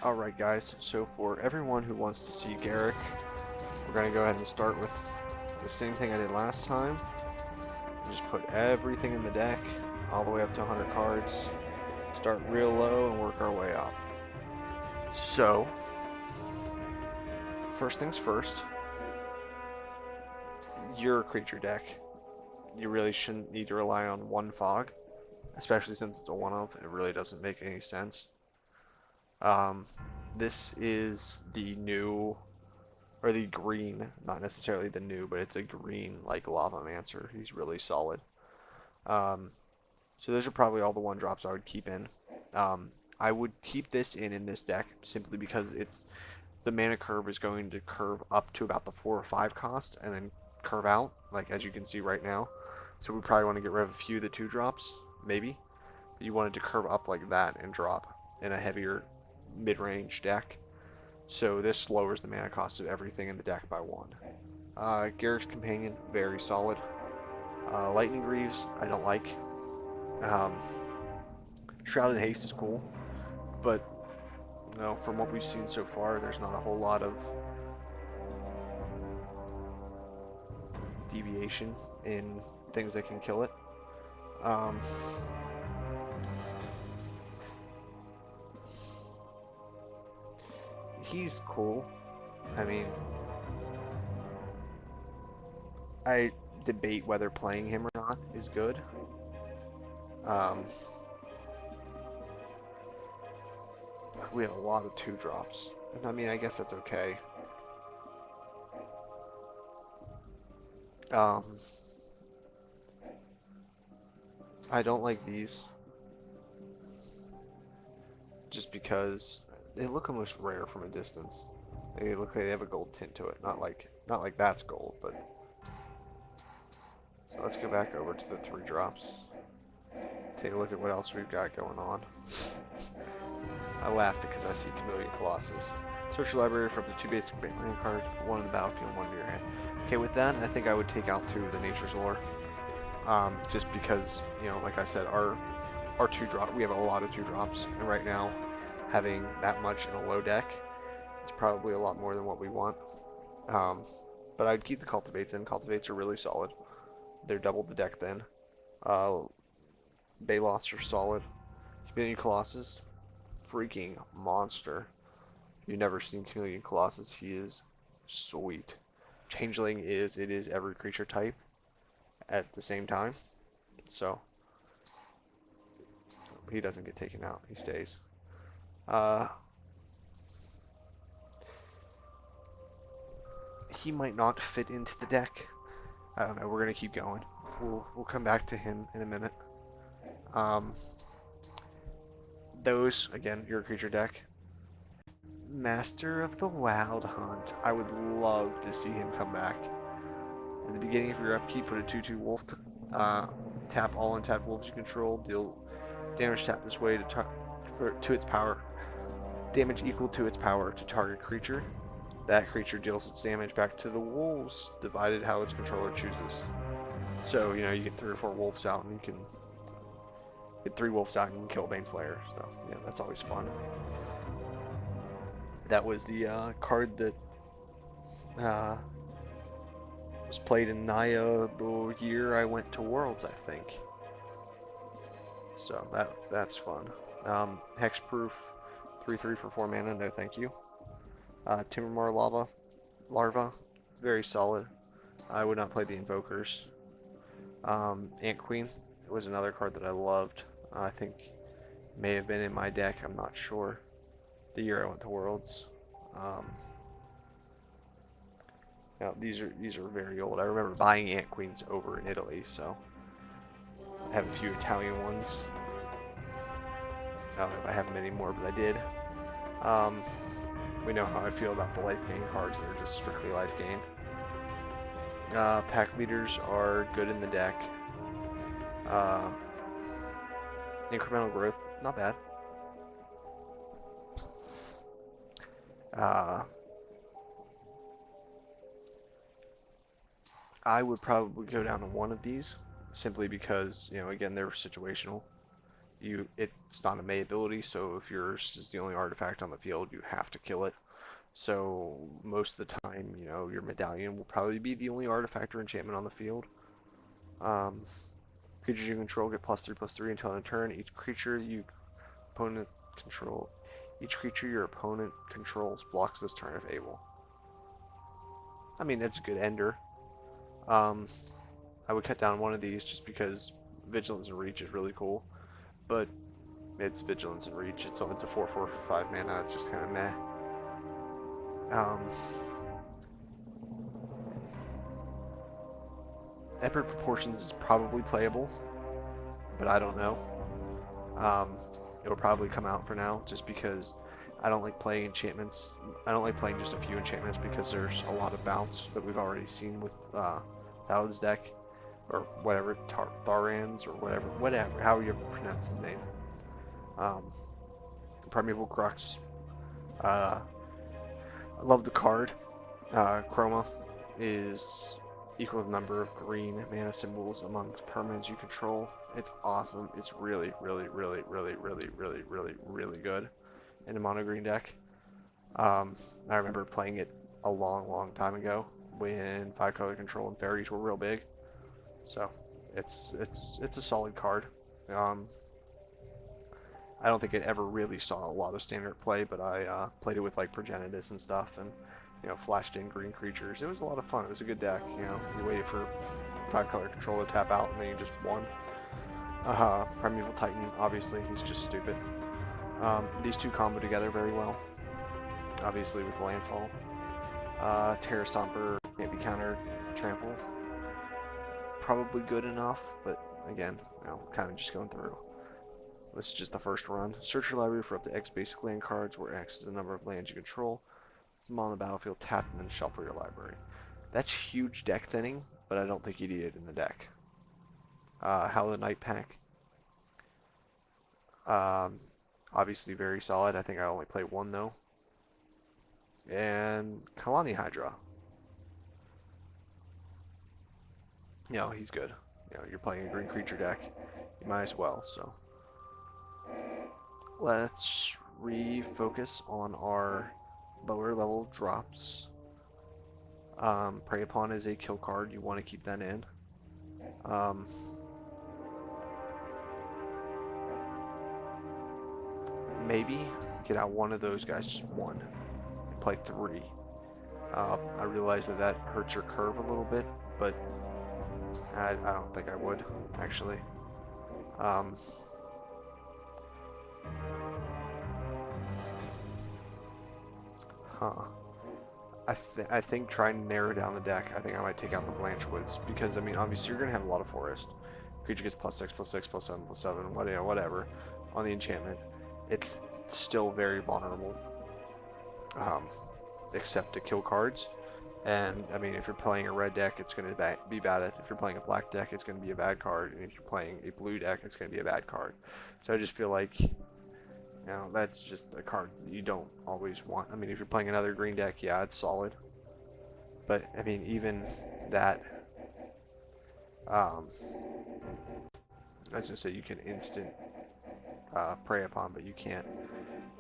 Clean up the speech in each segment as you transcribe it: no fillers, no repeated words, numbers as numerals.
Alright guys, so for everyone who wants to see Garrick, we're going to go ahead and start with the same thing I did last time. Just put everything in the deck, all the way up to 100 cards, start real low and work our way up. So, first things first, your creature deck, you really shouldn't need to rely on one fog, especially since it's a one-of. It really doesn't make any sense. This is the new, or the green, not necessarily the new, but it's a green like Lavamancer. He's really solid. So those are probably all the one drops I would keep in. I would keep this in this deck simply because the mana curve is going to curve up to about the 4 or 5 cost and then curve out, like as you can see right now. So we probably want to get rid of a few of the 2 drops, maybe. But you wanted to curve up like that and drop in a heavier mid-range deck. So this lowers the mana cost of everything in the deck by 1. Garrick's Companion, very solid. Lightning Greaves, I don't like. Shrouded Haste is cool, but from what we've seen so far, there's not a whole lot of deviation in things that can kill it. He's cool. I mean, I debate whether playing him or not is good. We have a lot of 2 drops. I mean, I guess that's okay. I don't like these. Just because they look almost rare from a distance. They look like they have a gold tint to it. Not like that's gold, but... So let's go back over to the 3 drops. Take a look at what else we've got going on. I laugh because I see Chameleon Colossus. Search your library for up to 2 basic land cards, 1 in the battlefield, 1 to your hand. Okay, with that, I think I would take out 2 of the Nature's Lore. Just because, like I said, our 2 drop, we have a lot of 2 drops, and right now, having that much in a low deck is probably a lot more than what we want. But I'd keep the Cultivates in. Cultivates are really solid. They're double the deck then. Baloths are solid. Chameleon Colossus, freaking monster. You've never seen Chameleon Colossus, he is sweet. Changeling it is every creature type at the same time. So he doesn't get taken out, he stays. He might not fit into the deck. I don't know, we're gonna keep going. We'll come back to him in a minute. Those, again, your creature deck. Master of the Wild Hunt. I would love to see him come back. In the beginning of your upkeep, put a 2/2 wolf. Tap all untapped wolves you control. Deal damage tap this way to its power. Damage equal to its power to target creature. That creature deals its damage back to the wolves, divided how its controller chooses. So, you get 3 or 4 wolves out, and you can get 3 wolves out and you can kill Baneslayer. So, yeah, that's always fun. That was the card that was played in Naya the year I went to Worlds, I think. So that's fun. Hexproof, 3/3 for 4 mana. No, thank you. Timbermoor Larva, very solid. I would not play the Invokers. Ant Queen was another card that I loved. I think may have been in my deck. I'm not sure. The year I went to Worlds. These are very old. I remember buying Ant Queens over in Italy, so I have a few Italian ones. I don't know if I have them anymore, but I did. We know how I feel about the life gain cards. They're just strictly life gain. Pack leaders are good in the deck. Incremental growth, not bad. I would probably go down to 1 of these, simply because, again, they're situational. it's not a May ability, so if yours is the only artifact on the field, you have to kill it. So most of the time, your medallion will probably be the only artifact or enchantment on the field. Um, Creatures you control get +3/+3 until end of turn. Opponent control, each creature your opponent controls blocks this turn if able. I mean, that's a good ender. I would cut down one of these just because Vigilance and Reach is really cool, but it's Vigilance and Reach. It's a 4/4 for 5 mana. It's just kind of meh. Epic Proportions is probably playable, but I don't know. It'll probably come out for now, just because I don't like playing enchantments. I don't like playing just a few enchantments because there's a lot of bounce that we've already seen with Paladin's deck, or whatever, Tharans, or whatever, how you ever pronounce his name. Primeval Crux. I love the card. Chroma is equal to the number of green mana symbols among permanents you control. It's awesome. It's really, really, really, really, really, really, really, really good in a mono green deck. I remember playing it a long, long time ago when 5-color control and fairies were real big. So it's a solid card. I don't think it ever really saw a lot of standard play, but I played it with like Progenitus and stuff, and flashed in green creatures. It was a lot of fun. It was a good deck. You waited for 5-color control to tap out, and then you just won. Primeval Titan, obviously, he's just stupid. These two combo together very well, obviously with Landfall. Terra Stomper can't be countered. Trample, probably good enough, but again, kind of just going through. This is just the first run. Search your library for up to X basic land cards, where X is the number of lands you control. Them on the battlefield, tap, and then shuffle your library. That's huge deck thinning, but I don't think you need it in the deck. Howl of the Night Pack. Obviously very solid. I think I only play one though. And Kalani Hydra. He's good. You're playing a green creature deck. You might as well, so. Let's refocus on our lower level drops. Prey Upon is a kill card. You want to keep that in. Maybe get out one of those guys, just one, and play 3. I realize that hurts your curve a little bit, but I don't think I would, actually. I think trying to narrow down the deck, I think I might take out the Blanchwoods, because, I mean, obviously you're going to have a lot of forest. Creature gets +6/+6, +7/+7, whatever, on the enchantment. It's still very vulnerable, except to kill cards. And, I mean, if you're playing a red deck, it's going to be bad. If you're playing a black deck, it's going to be a bad card. And if you're playing a blue deck, it's going to be a bad card. So I just feel like, that's just a card you don't always want. I mean, if you're playing another green deck, yeah, it's solid. But, I mean, even that, I was going to say you can instant Prey Upon, but you can't.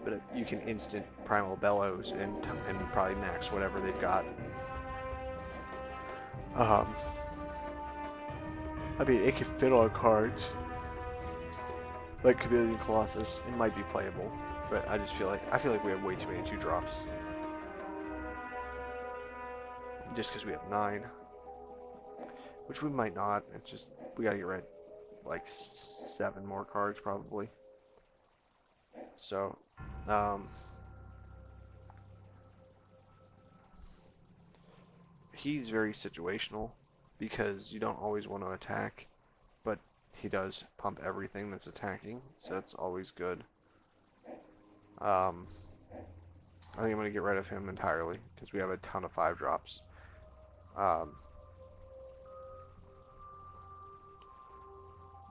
But you can instant Primal Bellows and probably max whatever they've got. I mean, it can fit on cards like Chameleon Colossus. It might be playable, but I feel like we have way too many 2-drops. Just because we have 9, which we might not. It's just we gotta get rid of like 7 more cards probably. So, he's very situational because you don't always want to attack, but he does pump everything that's attacking, so that's always good. I think I'm going to get rid of him entirely because we have a ton of 5-drops.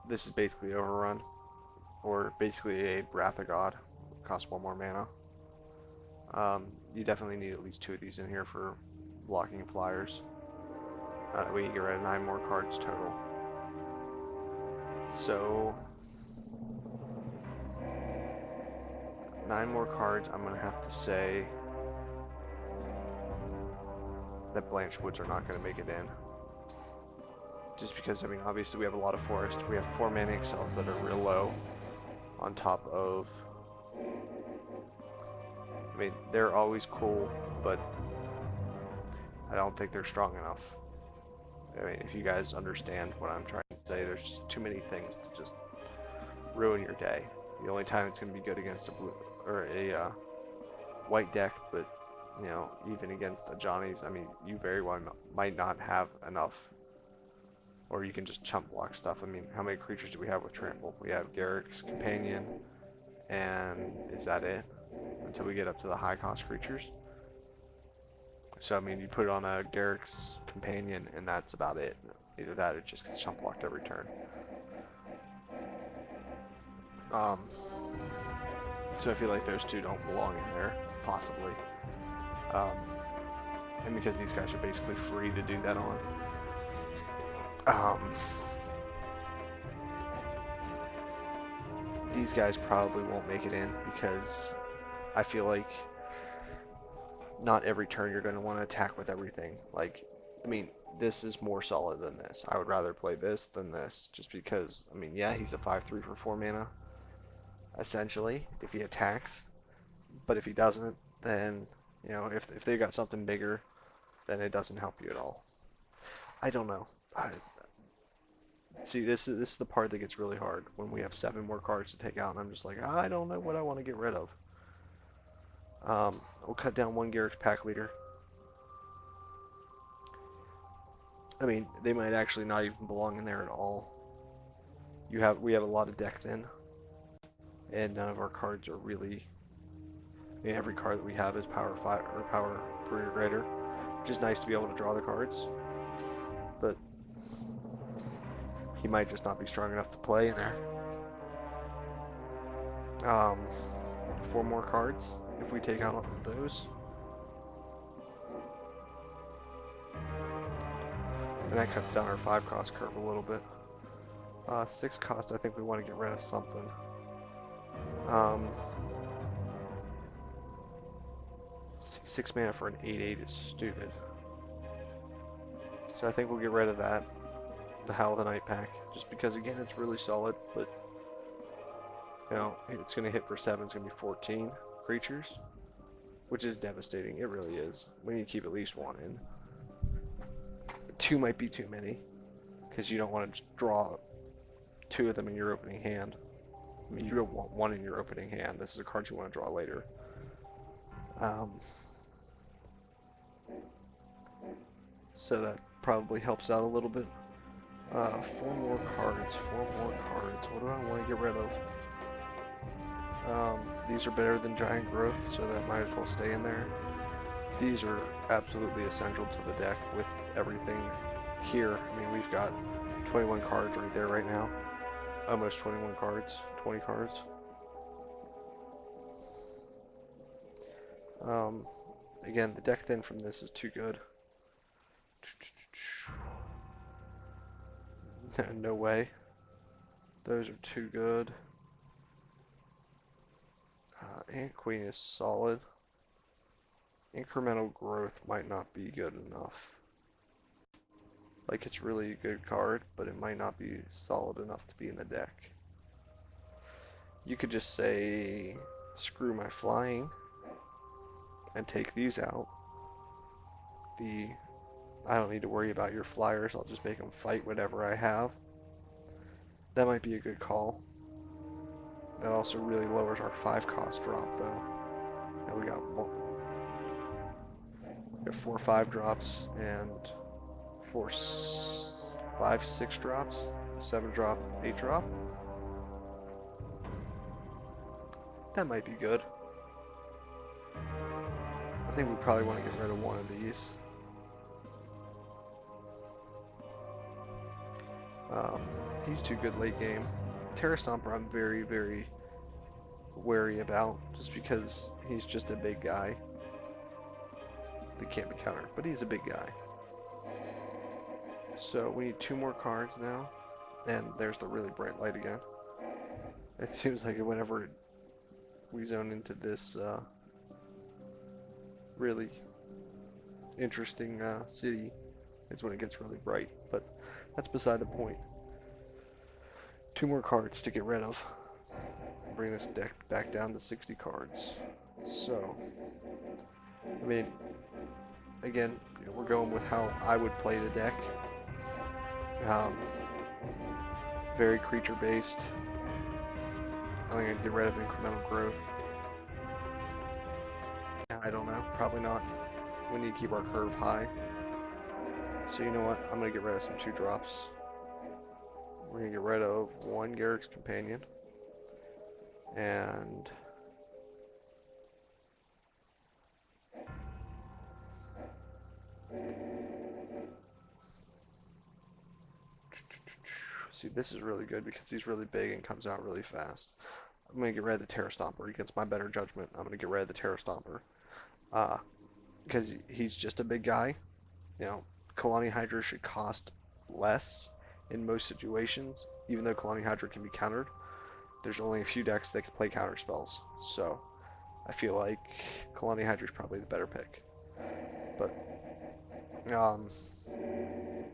This is basically Overrun, or basically a Wrath of God. Costs 1 more mana. You definitely need at least 2 of these in here for blocking flyers. We can get rid of 9 more cards total. So 9 more cards, I'm gonna have to say that Blanche Woods are not gonna make it in. Just because, I mean, obviously we have a lot of forest. We have 4 mana excels that are real low on top of... I mean, they're always cool, but I don't think they're strong enough. I mean, if you guys understand what I'm trying to say, there's just too many things to just ruin your day. The only time it's going to be good against a blue or a white deck, but you know, even against a Johnny's, I mean, you very well might not have enough. Or you can just chump block stuff. I mean, how many creatures do we have with Trample? We have Garruk's Companion, and is that it? Until we get up to the high cost creatures. So, I mean, you put on a Garruk's Companion, and that's about it. Either that or it just gets chump blocked every turn. So I feel like those two don't belong in there, possibly. And because these guys are basically free to do that on. These guys probably won't make it in because I feel like not every turn you're going to want to attack with everything. Like, I mean, this is more solid than this. I would rather play this than this just because, I mean, yeah, he's a 5/3 for 4 mana, essentially, if he attacks. But if he doesn't, then, you know, if they got something bigger, then it doesn't help you at all. I don't know. See, this is the part that gets really hard when we have 7 more cards to take out, and I'm just like, I don't know what I want to get rid of. We'll cut down 1 Garruk's Pack Leader. I mean, they might actually not even belong in there at all. We have a lot of deck thin, and none of our cards are really. I mean, every card that we have is power 5 or power 3 or greater, which is nice to be able to draw the cards, but he might just not be strong enough to play in there. 4 more cards if we take out those. And that cuts down our 5 cost curve a little bit. 6 cost, I think we want to get rid of something. 6 mana for an 8/8 is stupid. So I think we'll get rid of that. The Howl of the Night pack, just because again it's really solid, but you know, it's going to hit for 7, it's going to be 14 creatures, which is devastating. It really is. We need to keep at least 1 in. 2 might be too many, because you don't want to draw 2 of them in your opening hand. I mean, you don't want 1 in your opening hand. This is a card you want to draw later. So that probably helps out a little bit. 4 more cards. 4 more cards. What do I want to get rid of? These are better than Giant Growth, so that might as well stay in there. These are absolutely essential to the deck with everything here. I mean, we've got 21 cards right there right now. Almost 21 cards. 20 cards. Again, the deck thin from this is too good. No way. Those are too good. Ant Queen is solid. Incremental Growth might not be good enough. Like, it's really a good card, but it might not be solid enough to be in the deck. You could just say, screw my flying, and take these out. I don't need to worry about your flyers, I'll just make them fight whatever I have. That might be a good call. That also really lowers our 5 cost drop though. Now we got 4 5 drops and 4 5 6 drops, 7 drop, 8 drop. That might be good. I think we probably want to get rid of one of these. He's too good late game. Terra Stomper I'm very, very wary about, just because he's just a big guy that can't be countered, but he's a big guy. So we need 2 more cards now, and there's the really bright light again. It seems like whenever we zone into this really interesting city is when it gets really bright, but that's beside the point. 2 more cards to get rid of. Bring this deck back down to 60 cards. So, I mean, again, we're going with how I would play the deck. Very creature based. I think I'd get rid of incremental growth. I don't know, probably not. We need to keep our curve high. So you know what? I'm gonna get rid of some 2-drops. We're gonna get rid of 1 Garruk's Companion. And see, this is really good because he's really big and comes out really fast. I'm gonna get rid of the Terra Stomper. Against my better judgment, I'm gonna get rid of the Terra Stomper. Because he's just a big guy. You know, Kalani Hydra should cost less in most situations, even though Kalani Hydra can be countered. There's only a few decks that can play counter spells, so I feel like Kalani Hydra is probably the better pick. But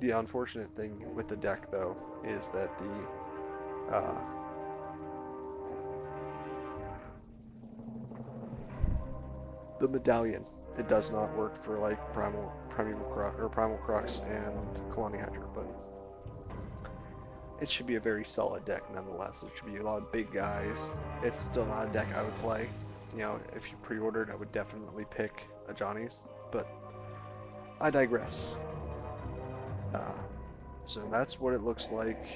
the unfortunate thing with the deck, though, is that the medallion, it does not work for like Primal Crux and Kalani Hydra, but it should be a very solid deck nonetheless. It should be a lot of big guys. It's still not a deck I would play. You know, if you pre-ordered, I would definitely pick a Johnny's, but I digress. So that's what it looks like.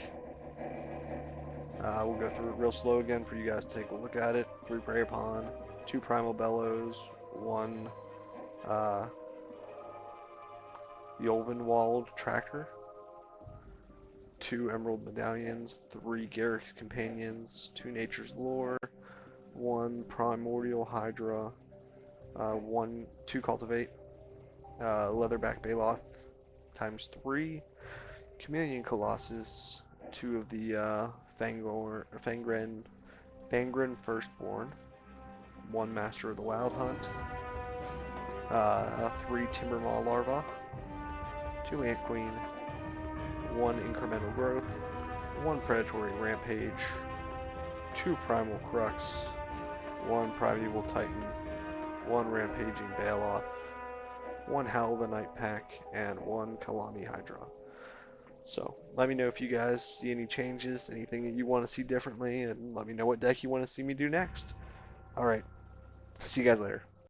We'll go through it real slow again for you guys to take a look at it. 3 Prey Upon, 2 Primal Bellows, 1 Yolvenwald Tracker, 2 Emerald Medallions, 3 Garruk's Companions, 2 Nature's Lore, 1 Primordial Hydra, 2 Cultivate, Leatherback Baloth ×3, Chameleon Colossus, 2 of the Fangren Firstborn, 1 Master of the Wild Hunt, 3 Timbermaw Larva, 2 Ant Queen, 1 Incremental Growth, 1 Predatory Rampage, 2 Primal Crux, 1 Primeval Titan, 1 Rampaging Baloth, 1 Howl the Night Pack, and 1 Kalani Hydra. So, let me know if you guys see any changes, anything that you want to see differently, and let me know what deck you want to see me do next. Alright, see you guys later.